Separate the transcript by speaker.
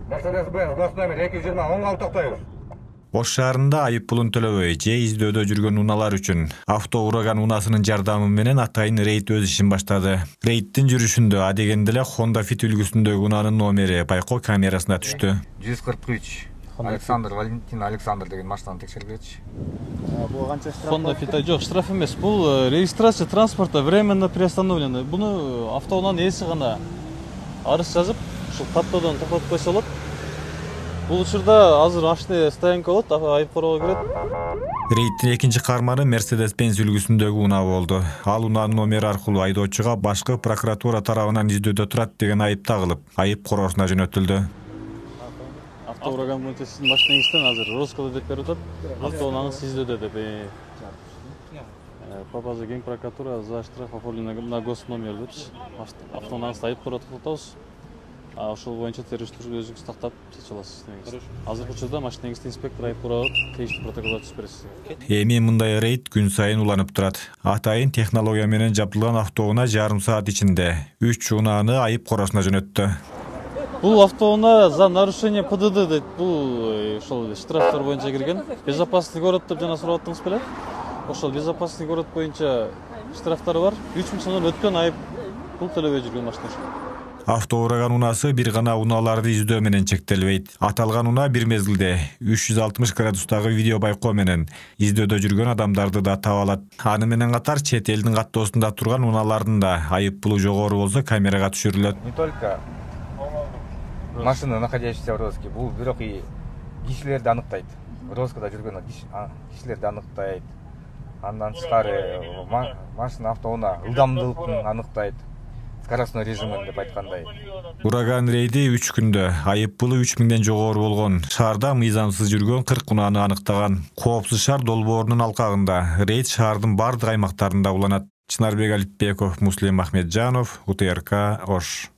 Speaker 1: Mercedes-Benz gaz номер 220 оңға тоқтайбыз.
Speaker 2: Ош шаарында айып пулун төлөбөй же издөөдө жүргөн унаалар үчүн авто ураган унасынын жардамы менен атайын рейд өз ишин баштады. Рейдтин жүрүшүндө адегенде эле Honda Fit үлгүсүндөгү унаанын номери байкоо камерасына түштү.
Speaker 1: 143 Александр Валентин Александр деген машинаны текшергилечи.
Speaker 3: Honda Fit жок, штраф эмес. Бул регистрация транспорта временно приостановлена. Буну автоунаанын ээси гана арыз жазып, ушул каттоодон токтотуп койсо болот. Бул учурда азыр машина стоянка болот, айып короо кирет.
Speaker 2: Рейдтин экинчи карманы Mercedes-Benz үлгүсүндөгү унаа болду. Ал унаанын номери аркылуу айдоочуга башкы прокуратура тарабынан издөөдө турат деген айып тагылып, айып короосуна жөнөтүлдү.
Speaker 3: Автоураган боюнча сиздин машинаңыздын азыр розыскада деп берип атат. Автоунааңыз издөөдө деп. По базе ген прокуратура за штраф оформлен на госномер депчи. Автоунааңызды айып короо токтотобуз. Ошол боюнча териштирүү өзүңүз тактап чечип аласыз. Азыркы учурда машинаңызды инспектор айып короо тийиштүү протокол түзүп бересиз.
Speaker 2: Эми мындай рейд күн сайын уланып турат. Атайын технология менен жабдылган автоунаа жарым саат ичинде 3 унааны айып короосуна жөнөттү.
Speaker 3: Бул автоунаа за нарушение ПДД дейт. Бул ошол штрафтар боюнча кирген. Безопасный город деп жана сурап аттыңыз беле? Ошол безопасный город боюнча штрафтары бар. 3000 сомдон өткөн айып пул төлөбөй жүргөн машина.
Speaker 2: Автоураган унаасы бир гана унааларды издөө менен чектелбейт. Аталган унаа бир мезгилде 360 градустагы видео байкоо менен издөөдө жүргөн адамдарды да таап алат. Аны менен катар чет элдин каттоосунда турган унаалардын да айып пулу жогору болсо камерага түшүрүлөт.
Speaker 1: Не только машина, находящаяся в розыске, бул бирок и кишилерди аныктайт. Розыскада жүргөн кишилерди аныктайт. Андан тышкары машина автоунаа ылдамдылыгын аныктайт. Скоростной режимин деп айткандай.
Speaker 2: Ураган рейди 3 күндө айып пулу 3000ден жогору болгон, шаарда мыйзамсыз жүргөн 40 унааны аныктаган. Коопсуз шаар долбоорунун алкагында рейд шаардын бардык аймактарында уланат. Чынарбек Алипбеков, Муслим Ахмеджанов, УТРК, Ош.